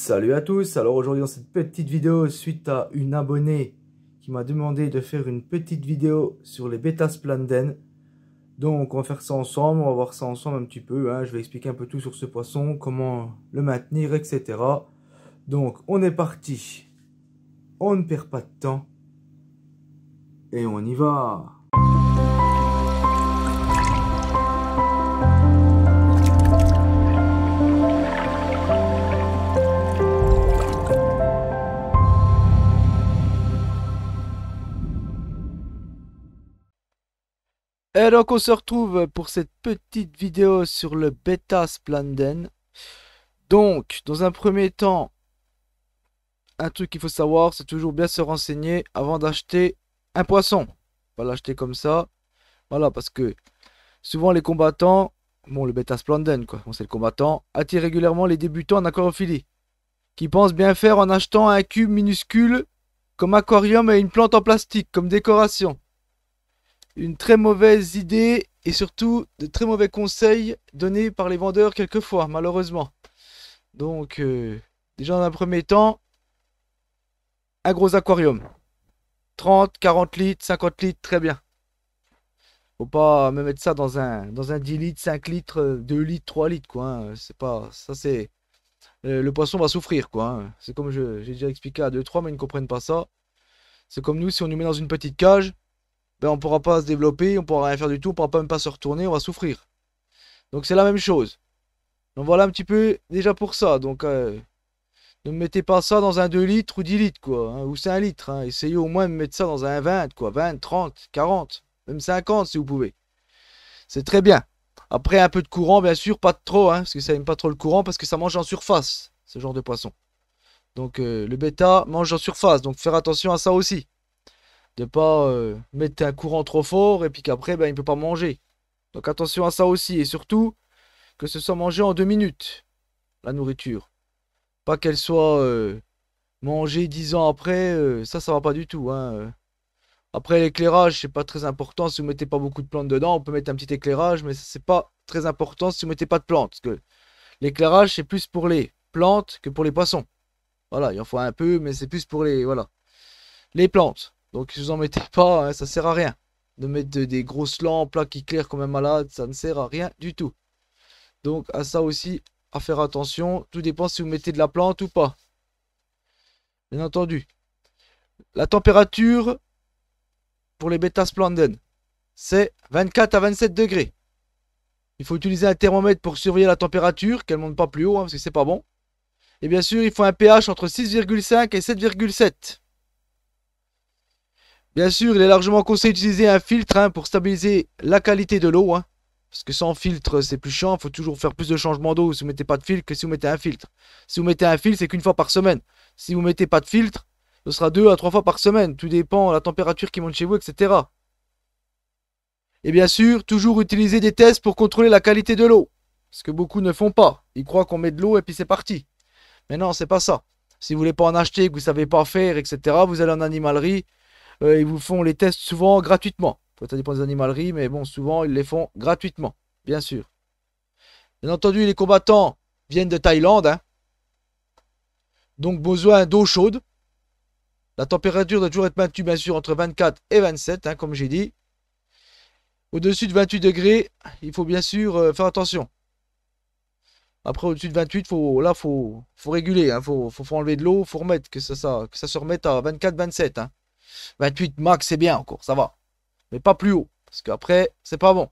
Salut à tous, alors aujourd'hui dans cette petite vidéo, suite à une abonnée qui m'a demandé de faire une petite vidéo sur les Beta-Splenden. Donc on va faire ça ensemble, on va voir ça ensemble un petit peu, hein. Je vais expliquer un peu tout sur ce poisson, comment le maintenir, etc. Donc on est parti, on ne perd pas de temps, et on y va. Et donc on se retrouve pour cette petite vidéo sur le Beta-Splenden. Donc dans un premier temps, un truc qu'il faut savoir, c'est toujours bien se renseigner avant d'acheter un poisson. Pas l'acheter comme ça. Voilà, parce que souvent les combattants, bon le Beta-Splenden quoi, bon, c'est le combattant, attire régulièrement les débutants en aquariophilie, qui pensent bien faire en achetant un cube minuscule comme aquarium et une plante en plastique comme décoration. Une très mauvaise idée et surtout de très mauvais conseils donnés par les vendeurs quelquefois, malheureusement. Donc, déjà dans un premier temps, un gros aquarium. 30, 40 litres, 50 litres, très bien. Faut pas me mettre ça dans un 10 litres, 5 litres, 2 litres, 3 litres, quoi, hein. C'est pas, ça c'est, le poisson va souffrir, quoi, hein. C'est comme j'ai déjà expliqué à 2-3, mais ils ne comprennent pas ça. C'est comme nous, si on nous met dans une petite cage, ben on pourra pas se développer, on pourra rien faire du tout, on pourra pas même pas se retourner, on va souffrir. Donc c'est la même chose. Donc voilà un petit peu déjà pour ça. Donc ne mettez pas ça dans un 2 litres ou 10 litres quoi, hein, ou 5 litres. Hein. Essayez au moins de mettre ça dans un 20 quoi, 20, 30, 40, même 50 si vous pouvez. C'est très bien. Après un peu de courant bien sûr, pas de trop, hein, parce que ça aime pas trop le courant, parce que ça mange en surface, ce genre de poisson. Donc le bêta mange en surface, donc faire attention à ça aussi. De pas mettre un courant trop fort et puis qu'après ben, il ne peut pas manger. Donc attention à ça aussi. Et surtout que ce soit mangé en 2 minutes, la nourriture. Pas qu'elle soit mangée 10 ans après, ça va pas du tout. Hein. Après l'éclairage, c'est pas très important. Si vous mettez pas beaucoup de plantes dedans, on peut mettre un petit éclairage, mais c'est pas très important si vous mettez pas de plantes. Parce que l'éclairage, c'est plus pour les plantes que pour les poissons. Voilà, il en faut un peu, mais c'est plus pour les, voilà, les plantes. Donc si vous en mettez pas, hein, ça sert à rien. De mettre des grosses lampes là qui clairent comme un malade, ça ne sert à rien du tout. Donc à ça aussi, à faire attention. Tout dépend si vous mettez de la plante ou pas. Bien entendu. La température pour les Beta-Splenden, c'est 24 à 27 degrés. Il faut utiliser un thermomètre pour surveiller la température, qu'elle ne monte pas plus haut, hein, parce que c'est pas bon. Et bien sûr, il faut un pH entre 6,5 et 7,7. Bien sûr, il est largement conseillé d'utiliser un filtre hein, pour stabiliser la qualité de l'eau. Hein, parce que sans filtre, c'est plus chiant. Il faut toujours faire plus de changements d'eau si vous ne mettez pas de filtre que si vous mettez un filtre. Si vous mettez un filtre, c'est qu'une fois par semaine. Si vous ne mettez pas de filtre, ce sera 2 à 3 fois par semaine. Tout dépend de la température qui monte chez vous, etc. Et bien sûr, toujours utiliser des tests pour contrôler la qualité de l'eau. Ce que beaucoup ne font pas. Ils croient qu'on met de l'eau et puis c'est parti. Mais non, c'est pas ça. Si vous voulez pas en acheter, que vous ne savez pas faire, etc., vous allez en animalerie. Ils vous font les tests souvent gratuitement. Ça dépend des animaleries, mais bon, souvent ils les font gratuitement, bien sûr. Bien entendu, les combattants viennent de Thaïlande, hein. Donc besoin d'eau chaude. La température doit toujours être maintenue, bien sûr, entre 24 et 27, hein, comme j'ai dit. Au-dessus de 28 degrés, il faut bien sûr faire attention. Après, au-dessus de 28, faut réguler, hein, faut enlever de l'eau, faut remettre, que ça se remette à 24-27, hein. 28 max, c'est bien encore, ça va. Mais pas plus haut, parce qu'après, c'est pas bon.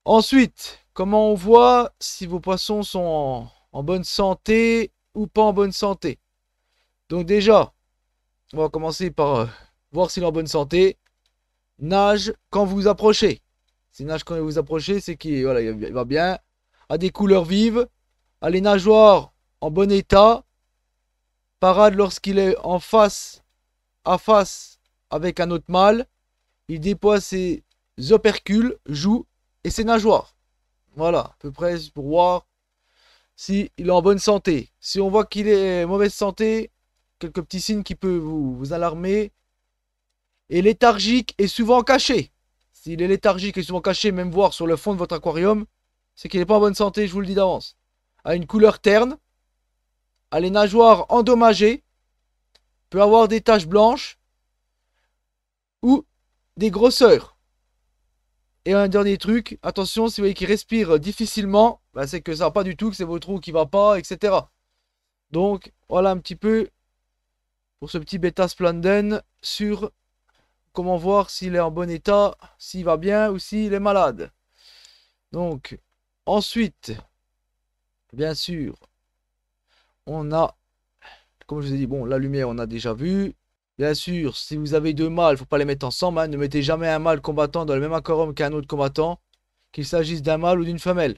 Ensuite, comment on voit si vos poissons sont en bonne santé ou pas en bonne santé? Donc déjà, on va commencer par voir s'il est en bonne santé. Nage quand vous vous approchez. S'il nage quand vous vous approchez, c'est qu'il voilà, il va bien. A des couleurs vives. A les nageoires en bon état. Parade lorsqu'il est en face à face avec un autre mâle. Il déploie ses opercules, joues et ses nageoires. Voilà, à peu près pour voir s'il est en bonne santé. Si on voit qu'il est en mauvaise santé, quelques petits signes qui peuvent vous alarmer. Et léthargique et souvent caché. S'il est léthargique et souvent caché, même voir sur le fond de votre aquarium, c'est qu'il n'est pas en bonne santé, je vous le dis d'avance. A une couleur terne, a les nageoires endommagées, peut avoir des taches blanches ou des grosseurs. Et un dernier truc, attention, si vous voyez qu'il respire difficilement, bah, c'est que ça va pas du tout, que c'est votre roue qui va pas, etc. Donc, voilà un petit peu pour ce petit bêta Splendid sur comment voir s'il est en bon état, s'il va bien ou s'il est malade. Donc, ensuite, bien sûr, on a, comme je vous ai dit, bon, la lumière, on a déjà vu. Bien sûr, si vous avez deux mâles, il ne faut pas les mettre ensemble. Hein. Ne mettez jamais un mâle combattant dans le même aquarium qu'un autre combattant, qu'il s'agisse d'un mâle ou d'une femelle.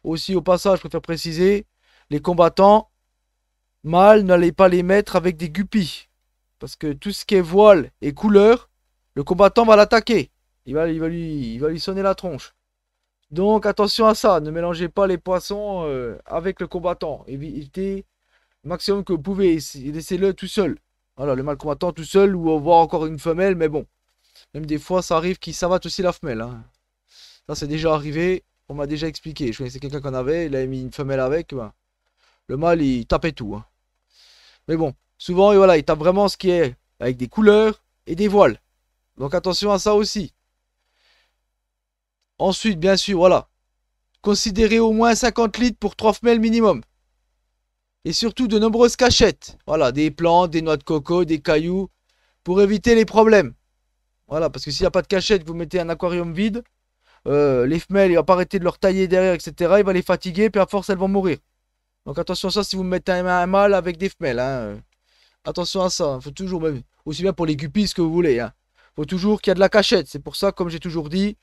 Aussi, au passage, je préfère préciser, les combattants mâles, n'allez pas les mettre avec des guppies. Parce que tout ce qui est voile et couleur, le combattant va l'attaquer. Il va lui sonner la tronche. Donc attention à ça, ne mélangez pas les poissons avec le combattant. Évitez le maximum que vous pouvez, laissez-le tout seul. Voilà, le mâle combattant tout seul ou voir encore une femelle, mais bon. Même des fois, ça arrive qu'il savate aussi la femelle. Hein. Ça, c'est déjà arrivé, on m'a déjà expliqué. Je connaissais quelqu'un qu'on avait, il avait mis une femelle avec. Ben, le mâle, il tapait tout. Hein. Mais bon, souvent, et voilà, il tape vraiment ce qui est avec des couleurs et des voiles. Donc attention à ça aussi. Ensuite, bien sûr, voilà. Considérez au moins 50 litres pour 3 femelles minimum. Et surtout de nombreuses cachettes. Voilà, des plantes, des noix de coco, des cailloux. Pour éviter les problèmes. Voilà, parce que s'il n'y a pas de cachette, vous mettez un aquarium vide. Les femelles, il va pas arrêter de leur tailler derrière, etc. Il va les fatiguer, puis à force, elles vont mourir. Donc attention à ça si vous mettez un mâle avec des femelles. Hein. Attention à ça. Faut toujours, même, aussi bien pour les guppies, ce que vous voulez. Hein. Faut toujours qu'il y ait de la cachette. C'est pour ça, comme j'ai toujours dit,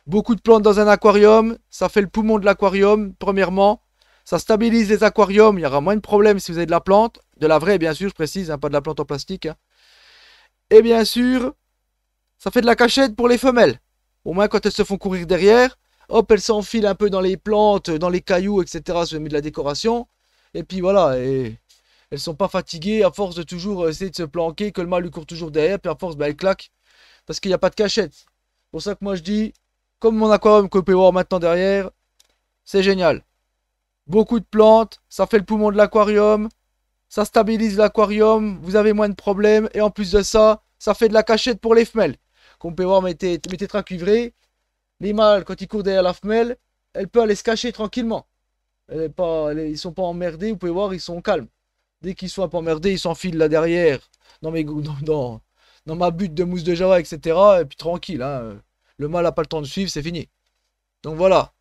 beaucoup de plantes dans un aquarium, ça fait le poumon de l'aquarium, premièrement. Ça stabilise les aquariums, il y aura moins de problèmes si vous avez de la plante. De la vraie, bien sûr, je précise, hein, pas de la plante en plastique. Hein. Et bien sûr, ça fait de la cachette pour les femelles. Au moins, quand elles se font courir derrière, hop, elles s'enfilent un peu dans les plantes, dans les cailloux, etc. Si vous avez mis de la décoration. Et puis voilà, et elles sont pas fatiguées à force de toujours essayer de se planquer, que le mâle lui court toujours derrière, puis à force, bah, elles claquent. Parce qu'il n'y a pas de cachette. C'est pour ça que moi je dis, comme mon aquarium que vous pouvez voir maintenant derrière, c'est génial. Beaucoup de plantes, ça fait le poumon de l'aquarium, ça stabilise l'aquarium, vous avez moins de problèmes, et en plus de ça, ça fait de la cachette pour les femelles. Comme vous pouvez voir mes tétracuivrés, les mâles, quand ils courent derrière la femelle, elle peut aller se cacher tranquillement. Ils sont pas emmerdés, vous pouvez voir, ils sont calmes. Dès qu'ils sont un peu emmerdés, ils s'enfilent là derrière, dans ma butte de mousse de Java, etc. Et puis tranquille, hein. Le mâle n'a pas le temps de suivre, c'est fini. Donc voilà.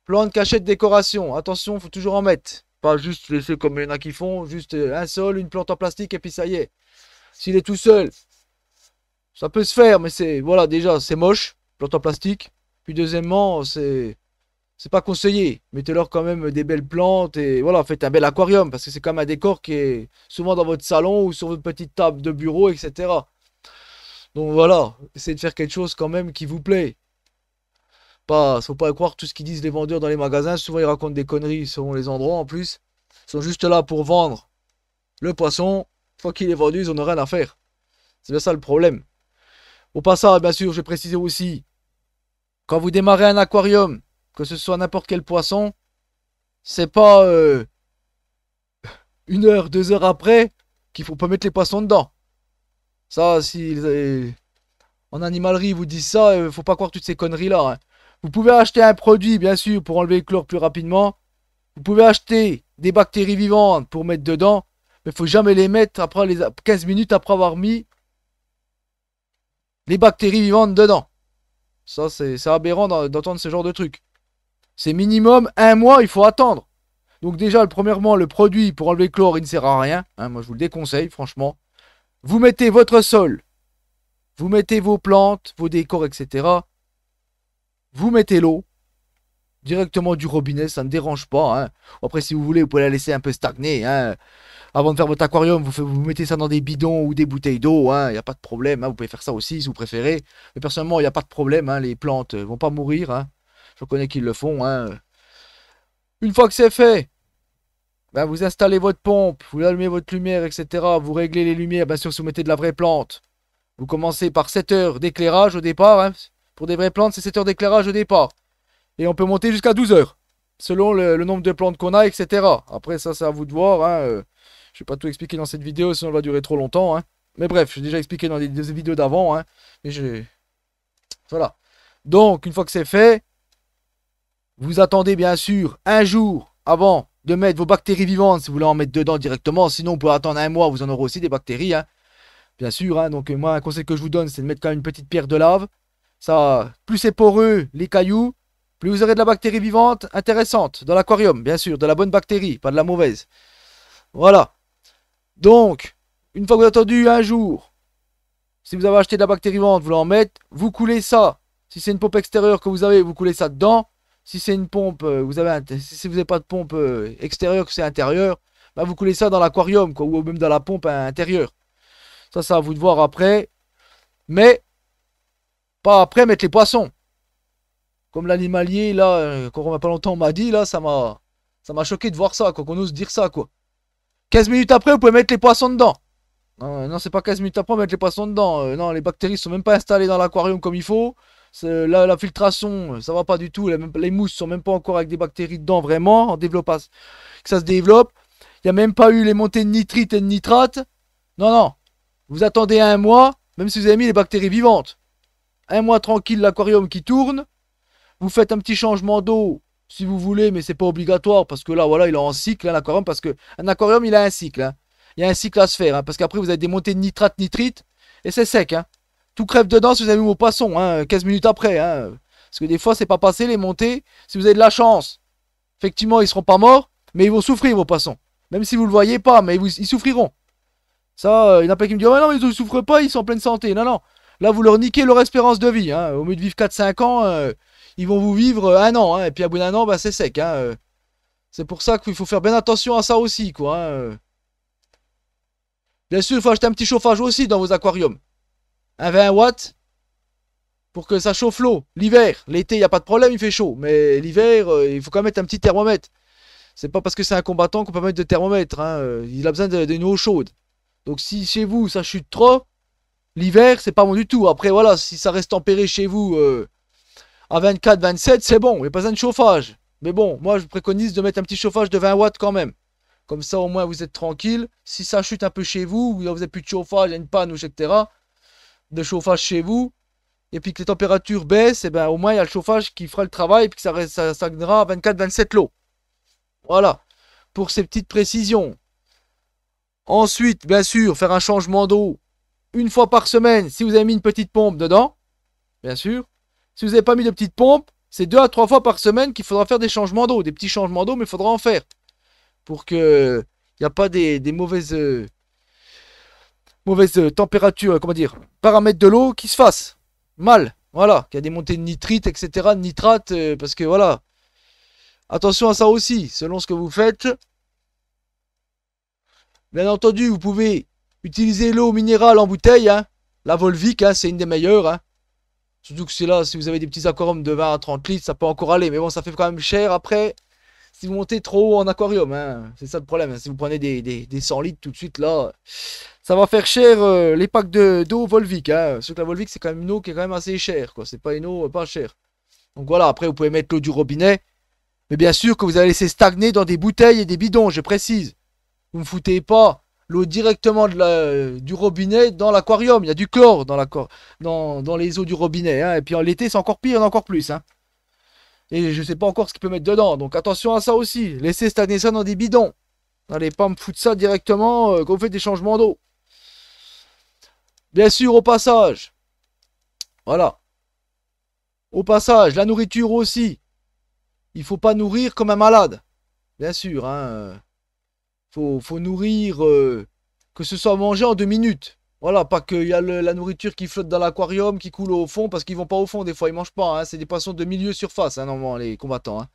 Plante, cachette, décoration. Attention, faut toujours en mettre. Pas juste laisser comme il y en a qui font, juste un sol, une plante en plastique et puis ça y est. S'il est tout seul, ça peut se faire, mais c'est, voilà, déjà, c'est moche, plante en plastique. Puis deuxièmement, c'est pas conseillé. Mettez-leur quand même des belles plantes et voilà, faites un bel aquarium parce que c'est comme un décor qui est souvent dans votre salon ou sur votre petite table de bureau, etc. Donc voilà, essayez de faire quelque chose quand même qui vous plaît. Pas, faut pas croire tout ce qu'ils disent les vendeurs dans les magasins. Souvent, ils racontent des conneries selon les endroits en plus. Ils sont juste là pour vendre le poisson. Une fois qu'il est vendu, ils n'en ont rien à faire. C'est bien ça le problème. Au passage, bien sûr, je vais préciser aussi, quand vous démarrez un aquarium, que ce soit n'importe quel poisson, c'est pas 1 heure, 2 heures après qu'il faut pas mettre les poissons dedans. Ça, si en animalerie ils vous disent ça, faut pas croire toutes ces conneries là. Hein. Vous pouvez acheter un produit, bien sûr, pour enlever le chlore plus rapidement. Vous pouvez acheter des bactéries vivantes pour mettre dedans. Mais il faut jamais les mettre après les 15 minutes après avoir mis les bactéries vivantes dedans. Ça, c'est aberrant d'entendre ce genre de truc. C'est minimum 1 mois, il faut attendre. Donc déjà, premièrement, le produit pour enlever le chlore, il ne sert à rien. Hein, moi, je vous le déconseille, franchement. Vous mettez votre sol. Vous mettez vos plantes, vos décors, etc. Vous mettez l'eau directement du robinet, ça ne dérange pas. Hein. Après, si vous voulez, vous pouvez la laisser un peu stagner. Hein. Avant de faire votre aquarium, vous mettez ça dans des bidons ou des bouteilles d'eau. Il n'y a pas de problème. Hein. Vous pouvez faire ça aussi si vous préférez. Mais personnellement, il n'y a pas de problème. Hein. Les plantes ne vont pas mourir. Hein. Je connais qu'ils le font. Hein. Une fois que c'est fait, ben, vous installez votre pompe, vous allumez votre lumière, etc. Vous réglez les lumières. Bien sûr, si vous mettez de la vraie plante, vous commencez par 7 heures d'éclairage au départ. Hein. Pour des vraies plantes, c'est 7 heures d'éclairage au départ. Et on peut monter jusqu'à 12 heures. selon le nombre de plantes qu'on a, etc. Après, ça, c'est à vous de voir. Hein, je vais pas tout expliquer dans cette vidéo, sinon elle va durer trop longtemps. Hein. Mais bref, j'ai déjà expliqué dans des vidéos d'avant. Hein, mais voilà. Donc, une fois que c'est fait, vous attendez bien sûr un jour avant de mettre vos bactéries vivantes si vous voulez en mettre dedans directement. Sinon, vous pouvez attendre un mois, vous en aurez aussi des bactéries. Hein, bien sûr. Hein, donc, moi, un conseil que je vous donne, c'est de mettre quand même une petite pierre de lave. Ça, plus c'est poreux, les cailloux, plus vous aurez de la bactérie vivante intéressante dans l'aquarium, bien sûr, de la bonne bactérie, pas de la mauvaise. Voilà. Donc, une fois que vous avez attendu un jour, si vous avez acheté de la bactérie vivante, vous l'en mettez, vous coulez ça. Si c'est une pompe extérieure que vous avez, vous coulez ça dedans. Si c'est une pompe, si vous n'avez pas de pompe extérieure, que c'est intérieur, bah vous coulez ça dans l'aquarium, quoi, ou même dans la pompe intérieure. Ça à vous de voir après. Mais, pas après mettre les poissons. Comme l'animalier, là, quand on m'a pas longtemps, on m'a dit, là, ça m'a choqué de voir ça, quoi, qu'on ose dire ça, quoi. 15 minutes après, vous pouvez mettre les poissons dedans. Non, non c'est pas 15 minutes après, on met les poissons dedans. Non, les bactéries sont même pas installées dans l'aquarium comme il faut. La filtration, ça va pas du tout. Les mousses sont même pas encore avec des bactéries dedans, vraiment, en développant, que ça se développe. Il n'y a même pas eu les montées de nitrite et de nitrate. Non, non. Vous attendez un mois, même si vous avez mis les bactéries vivantes. Un mois tranquille, l'aquarium qui tourne. Vous faites un petit changement d'eau si vous voulez, mais c'est pas obligatoire parce que là, voilà, il est en cycle, hein, l'aquarium, parce que un aquarium, il a un cycle. Hein. Il y a un cycle à se faire, hein, parce qu'après, vous avez des montées de nitrate, nitrite, et c'est sec. Hein. Tout crève dedans si vous avez mis vos poissons, hein, 15 minutes après. Hein. Parce que des fois, c'est pas passé les montées. Si vous avez de la chance, effectivement, ils seront pas morts, mais ils vont souffrir, vos poissons. Même si vous le voyez pas, mais ils souffriront. Ça, il y en a plein qui me disent, oh, non, mais ils ne souffrent pas, ils sont en pleine santé. Non, non. Là, vous leur niquez leur espérance de vie. Hein. Au lieu de vivre 4-5 ans, ils vont vous vivre un an. Hein. Et puis, à bout d'un an, bah, c'est sec. Hein. C'est pour ça qu'il faut faire bien attention à ça aussi. Quoi, hein. Bien sûr, il faut acheter un petit chauffage aussi dans vos aquariums. Un 20 watts pour que ça chauffe l'eau. L'hiver, l'été, il n'y a pas de problème, il fait chaud. Mais l'hiver, il faut quand même mettre un petit thermomètre. C'est pas parce que c'est un combattant qu'on peut mettre de thermomètre. Hein. Il a besoin d'une eau chaude. Donc, si chez vous, ça chute trop, l'hiver, c'est pas bon du tout. Après, voilà, si ça reste tempéré chez vous à 24, 27, c'est bon. Il n'y a pas besoin de chauffage. Mais bon, moi, je préconise de mettre un petit chauffage de 20 watts quand même. Comme ça, au moins, vous êtes tranquille. Si ça chute un peu chez vous, vous n'avez plus de chauffage, il y a une panne, etc. De chauffage chez vous, et puis que les températures baissent, et ben au moins, il y a le chauffage qui fera le travail, et puis que ça stagnera à 24, 27 lots. Voilà. Pour ces petites précisions. Ensuite, bien sûr, faire un changement d'eau une fois par semaine si vous avez mis une petite pompe dedans. Bien sûr. Si vous n'avez pas mis de petite pompe, c'est 2 à 3 fois par semaine qu'il faudra faire des changements d'eau. Des petits changements d'eau, mais il faudra en faire. Pour que il n'y a pas des mauvaises températures, comment dire, paramètres de l'eau qui se fassent mal. Voilà, qu'il y a des montées de nitrite, etc., de nitrate, parce que voilà. Attention à ça aussi, selon ce que vous faites. Bien entendu, vous pouvez utiliser l'eau minérale en bouteille, hein. La Volvic, hein, c'est une des meilleures. Hein. Surtout que c'est là, si vous avez des petits aquariums de 20 à 30 litres, ça peut encore aller. Mais bon, ça fait quand même cher après. Si vous montez trop haut en aquarium, hein. C'est ça le problème. Hein. Si vous prenez des 100 litres tout de suite, là, ça va faire cher les packs d'eau Volvic. Hein. Sauf que la Volvic, c'est quand même une eau qui est quand même assez chère. C'est pas une eau pas chère. Donc voilà, après, vous pouvez mettre l'eau du robinet. Mais bien sûr que vous allez laisser stagner dans des bouteilles et des bidons, je précise. Vous ne foutez pas l'eau directement du robinet dans l'aquarium. Il y a du chlore dans les eaux du robinet. Hein. Et puis en l'été, c'est encore pire, encore plus. Hein. Et je ne sais pas encore ce qu'il peut mettre dedans. Donc attention à ça aussi. Laissez stagner ça dans des bidons. N'allez pas me foutre ça directement quand vous faites des changements d'eau. Bien sûr, au passage. Voilà. Au passage, la nourriture aussi. Il ne faut pas nourrir comme un malade. Bien sûr, hein. Faut nourrir, que ce soit mangé en 2 minutes. Voilà, pas qu'il y a la nourriture qui flotte dans l'aquarium, qui coule au fond, parce qu'ils vont pas au fond, des fois ils mangent pas. Hein, c'est des poissons de milieu surface, hein, normalement, les combattants. Hein.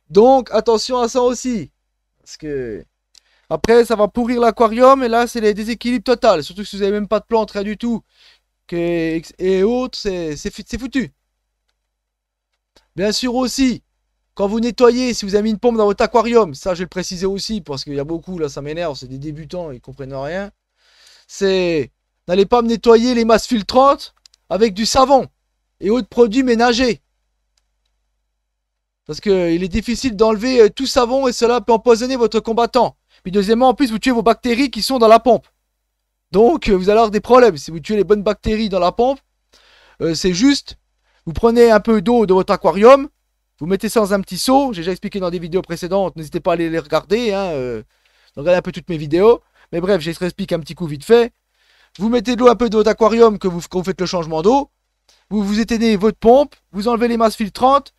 Donc, attention à ça aussi. Parce que, après, ça va pourrir l'aquarium, et là, c'est les déséquilibres total. Surtout si vous n'avez même pas de plantes, rien du tout. Et autres, c'est foutu. Bien sûr aussi. Quand vous nettoyez, si vous avez mis une pompe dans votre aquarium, ça je vais le préciser aussi parce qu'il y a beaucoup, là ça m'énerve, c'est des débutants, ils comprennent rien. C'est, n'allez pas me nettoyer les masses filtrantes avec du savon et autres produits ménagers. Parce que il est difficile d'enlever tout savon et cela peut empoisonner votre combattant. Puis deuxièmement, en plus, vous tuez vos bactéries qui sont dans la pompe. Donc, vous allez avoir des problèmes. Si vous tuez les bonnes bactéries dans la pompe, c'est juste, vous prenez un peu d'eau de votre aquarium, vous mettez ça dans un petit seau. J'ai déjà expliqué dans des vidéos précédentes, n'hésitez pas à aller les regarder. Hein, regardez un peu toutes mes vidéos. Mais bref, je réexplique un petit coup vite fait. Vous mettez de l'eau un peu de votre aquarium quand vous faites le changement d'eau. Vous éteignez votre pompe, vous enlevez les masses filtrantes,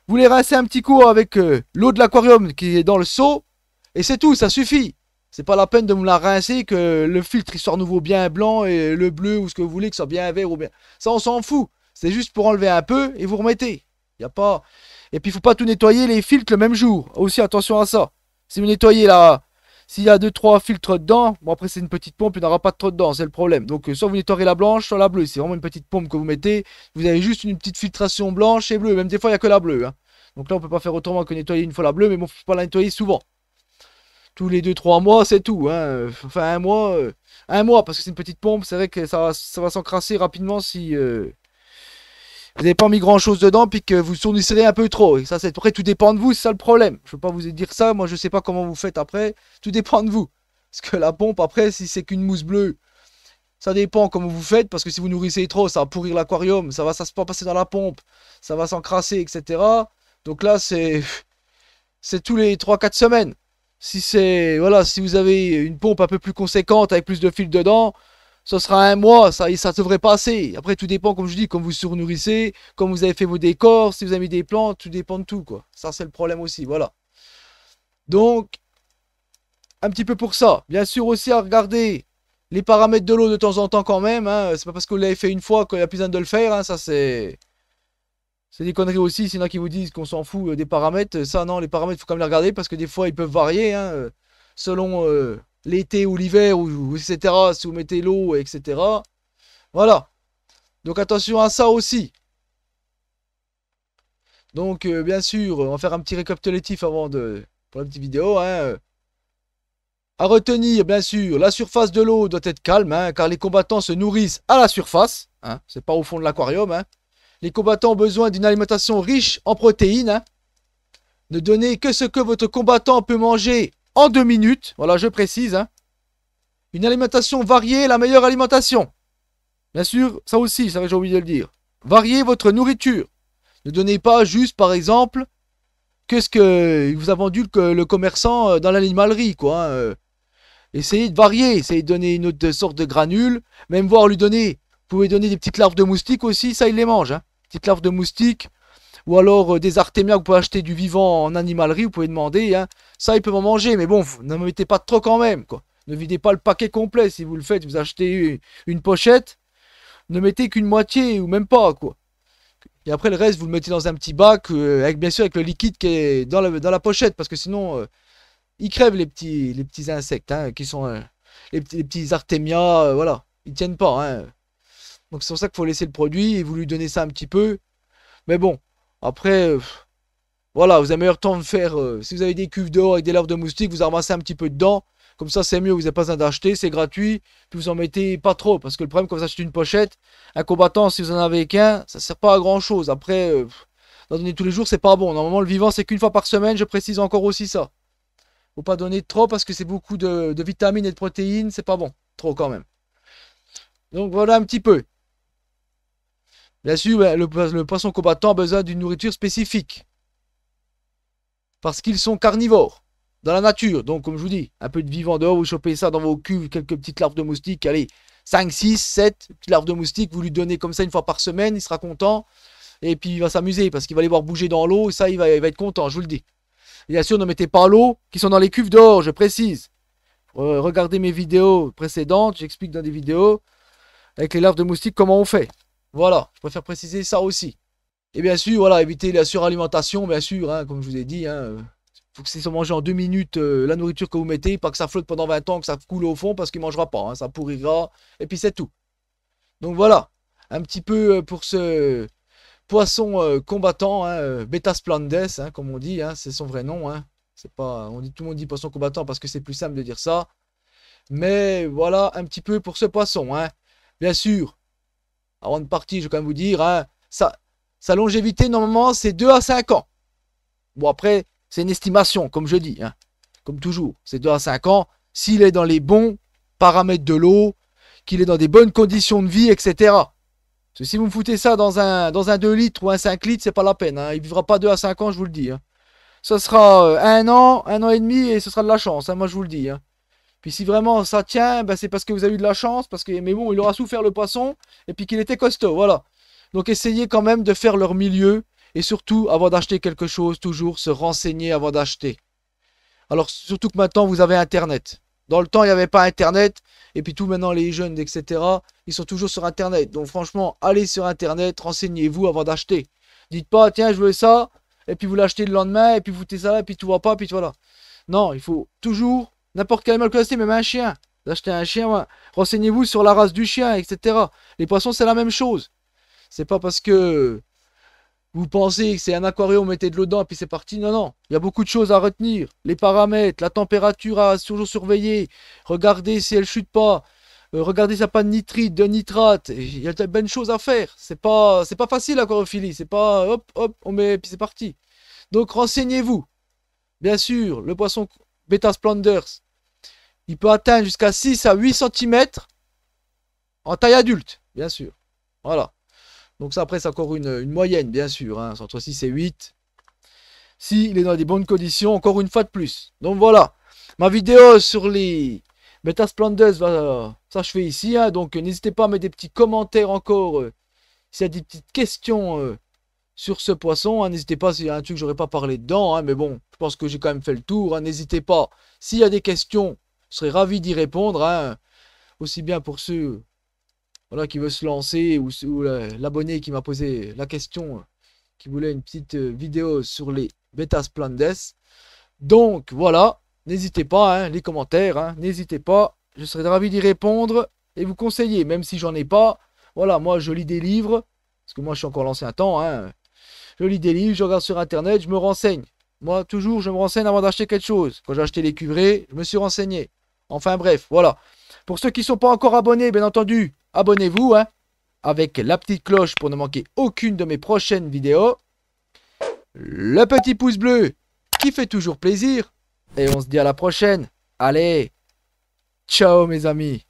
vous les rincez un petit coup avec l'eau de l'aquarium qui est dans le seau, et c'est tout, ça suffit. C'est pas la peine de me la rincer, que le filtre il soit nouveau bien blanc et le bleu ou ce que vous voulez que soit bien vert ou bien. Ça on s'en fout. C'est juste pour enlever un peu et vous remettez. Y a pas. Et puis il faut pas tout nettoyer les filtres le même jour. Aussi attention à ça. Si vous nettoyez là, s'il y a 2-3 filtres dedans, bon après c'est une petite pompe, il n'y en aura pas trop dedans, c'est le problème. Donc soit vous nettoyez la blanche, soit la bleue. C'est vraiment une petite pompe que vous mettez. Vous avez juste une petite filtration blanche et bleue. Même des fois il n'y a que la bleue. Hein. Donc là on peut pas faire autrement que nettoyer une fois la bleue, mais bon, faut pas la nettoyer souvent. Tous les 2-3 mois, c'est tout. Hein. Enfin un mois, parce que c'est une petite pompe, c'est vrai que ça va s'encrasser rapidement si vous n'avez pas mis grand chose dedans, puis que vous tournisterez un peu trop. Et ça, c'est après, tout dépend de vous, c'est ça le problème. Je ne peux pas vous dire ça, moi je sais pas comment vous faites après. Tout dépend de vous. Parce que la pompe, après, si c'est qu'une mousse bleue, ça dépend comment vous faites, parce que si vous nourrissez trop, ça va pourrir l'aquarium, ça va se passer dans la pompe, ça va s'encrasser, etc. Donc là, c'est tous les 3-4 semaines. Si c'est, voilà, si vous avez une pompe un peu plus conséquente, avec plus de fils dedans, ce sera un mois, ça devrait passer. Après, tout dépend, comme je dis, comme vous surnourrissez, comme vous avez fait vos décors, si vous avez mis des plantes, tout dépend de tout, quoi. Ça, c'est le problème aussi, voilà. Donc, un petit peu pour ça. Bien sûr aussi à regarder les paramètres de l'eau de temps en temps quand même. Hein. C'est pas parce que vous l'avez fait une fois qu'il n'y a plus besoin de le faire. Hein. Ça, c'est des conneries aussi. S'il y en a qui vous disent qu'on s'en fout des paramètres. Ça, non, les paramètres, il faut quand même les regarder parce que des fois, ils peuvent varier. Hein, selon l'été ou l'hiver, ou etc. Si vous mettez l'eau, etc. Voilà. Donc attention à ça aussi. Donc bien sûr, on va faire un petit récapitulatif avant de pour la petite vidéo. Hein. À retenir, bien sûr, la surface de l'eau doit être calme, hein, car les combattants se nourrissent à la surface. Hein, c'est pas au fond de l'aquarium. Hein. Les combattants ont besoin d'une alimentation riche en protéines. Hein. Ne donnez que ce que votre combattant peut manger en 2 minutes. Voilà, je précise. Hein. Une alimentation variée est la meilleure alimentation. Bien sûr, ça aussi, ça j'ai oublié de le dire. Variez votre nourriture. Ne donnez pas juste, par exemple, que ce que vous a vendu le commerçant dans l'animalerie, quoi. Hein. Essayez de varier, essayez de donner une autre sorte de granules, même voir lui donner, vous pouvez donner des petites larves de moustiques aussi, ça il les mange, hein. Petites larves de moustiques, ou alors des artémias que vous pouvez acheter du vivant en animalerie, vous pouvez demander, hein. Ça ils peuvent en manger, mais bon, ne mettez pas trop quand même, quoi. Ne videz pas le paquet complet, si vous le faites, vous achetez une pochette, ne mettez qu'une moitié, ou même pas, quoi. Et après le reste, vous le mettez dans un petit bac, avec bien sûr avec le liquide qui est dans la pochette, parce que sinon... ils crèvent les petits insectes, hein, qui sont les petits artémias, voilà. Ils tiennent pas, hein. Donc c'est pour ça qu'il faut laisser le produit et vous lui donnez ça un petit peu. Mais bon, après, voilà, vous avez meilleur temps de faire. Si vous avez des cuves dehors avec des larves de moustiques, vous en ramassez un petit peu dedans. Comme ça, c'est mieux, vous n'avez pas besoin d'acheter, c'est gratuit. Puis vous en mettez pas trop. Parce que le problème, quand vous achetez une pochette, un combattant, si vous en avez qu'un, ça sert pas à grand chose. Après, d'en donner tous les jours, c'est pas bon. Normalement, le vivant, c'est qu'une fois par semaine, je précise encore aussi ça. Faut pas donner trop parce que c'est beaucoup de vitamines et de protéines, c'est pas bon. Trop quand même. Donc voilà un petit peu. Bien sûr, le poisson combattant a besoin d'une nourriture spécifique. Parce qu'ils sont carnivores. Dans la nature. Donc comme je vous dis, un peu de vivant dehors, vous chopez ça dans vos cuves, quelques petites larves de moustiques. Allez, 5, 6, 7 petites larves de moustiques, vous lui donnez comme ça une fois par semaine, il sera content. Et puis il va s'amuser parce qu'il va les voir bouger dans l'eau. Et ça, il va être content, je vous le dis. Et bien sûr, ne mettez pas l'eau qui sont dans les cuves dehors, je précise. Regardez mes vidéos précédentes, j'explique dans des vidéos avec les larves de moustiques comment on fait. Voilà, je préfère préciser ça aussi. Et bien sûr, voilà, évitez la suralimentation, bien sûr, hein, comme je vous ai dit. Hein, faut que c'est manger en 2 minutes la nourriture que vous mettez, pas que ça flotte pendant 20 ans, que ça coule au fond parce qu'il ne mangera pas, hein, ça pourrira, et puis c'est tout. Donc voilà, un petit peu pour ce poisson combattant, hein, Beta Splandes, hein, comme on dit, hein, c'est son vrai nom. Hein. C'est pas, tout le monde dit poisson combattant parce que c'est plus simple de dire ça. Mais voilà un petit peu pour ce poisson. Hein. Bien sûr, avant de partir, je vais quand même vous dire, hein, sa longévité, normalement, c'est 2 à 5 ans. Bon, après, c'est une estimation, comme je dis, hein. Comme toujours, c'est 2 à 5 ans. S'il est dans les bons paramètres de l'eau, qu'il est dans des bonnes conditions de vie, etc. Parce que si vous me foutez ça dans un 2 litres ou un 5 litres, c'est pas la peine, hein. Il vivra pas 2 à 5 ans, je vous le dis, hein. Ça sera 1 an et demi et ce sera de la chance, hein, moi je vous le dis, hein. Puis si vraiment ça tient, ben c'est parce que vous avez eu de la chance, parce que mais bon, il aura souffert le poisson et puis qu'il était costaud, voilà. Donc essayez quand même de faire leur milieu et surtout avant d'acheter quelque chose, toujours se renseigner avant d'acheter. Alors surtout que maintenant vous avez Internet. Dans le temps, il n'y avait pas Internet et puis tout maintenant les jeunes, etc. Ils sont toujours sur Internet. Donc franchement, allez sur Internet, renseignez-vous avant d'acheter. Dites pas tiens je veux ça et puis vous l'achetez le lendemain et puis vous foutez ça et puis tout va pas puis voilà. Non, il faut toujours n'importe quel animal classé, même un chien. Vous achetez un chien, ouais. Renseignez-vous sur la race du chien, etc. Les poissons, c'est la même chose. C'est pas parce que vous pensez que c'est un aquarium, vous mettez de l'eau dedans et puis c'est parti. Non, non. Il y a beaucoup de choses à retenir. Les paramètres, la température à toujours surveiller. Regardez si elle chute pas. Regardez s'il n'y a pas de nitrite, de nitrate. Il y a de bonnes choses à faire. C'est pas facile l'aquariophilie. C'est pas hop, hop, on met et puis c'est parti. Donc renseignez-vous. Bien sûr, le poisson Beta Splendors, il peut atteindre jusqu'à 6 à 8 cm en taille adulte, bien sûr. Voilà. Donc ça, après, c'est encore une moyenne, bien sûr, hein, entre 6 et 8. S'il est dans des bonnes conditions, encore une fois de plus. Donc voilà. Ma vidéo sur les Beta Splendors va s'achever ici, hein, donc n'hésitez pas à mettre des petits commentaires encore s'il y a des petites questions sur ce poisson, hein. N'hésitez pas s'il y a un truc que j'aurais pas parlé dedans, hein, mais bon, je pense que j'ai quand même fait le tour, hein. N'hésitez pas, s'il y a des questions, je serais ravi d'y répondre, hein. Aussi bien pour ceux voilà, qui veulent se lancer ou l'abonné qui m'a posé la question, qui voulait une petite vidéo sur les Beta Splendors. Donc voilà, n'hésitez pas, hein, les commentaires, hein, n'hésitez pas, je serais ravi d'y répondre et vous conseiller, même si j'en ai pas. Voilà, moi je lis des livres, parce que moi je suis encore l'ancien temps, hein. Je lis des livres, je regarde sur internet, je me renseigne. Moi, toujours, je me renseigne avant d'acheter quelque chose. Quand j'ai acheté les cuvrés, je me suis renseigné. Enfin bref, voilà. Pour ceux qui ne sont pas encore abonnés, bien entendu, abonnez-vous, hein, avec la petite cloche pour ne manquer aucune de mes prochaines vidéos. Le petit pouce bleu qui fait toujours plaisir. Et on se dit à la prochaine. Allez, ciao mes amis.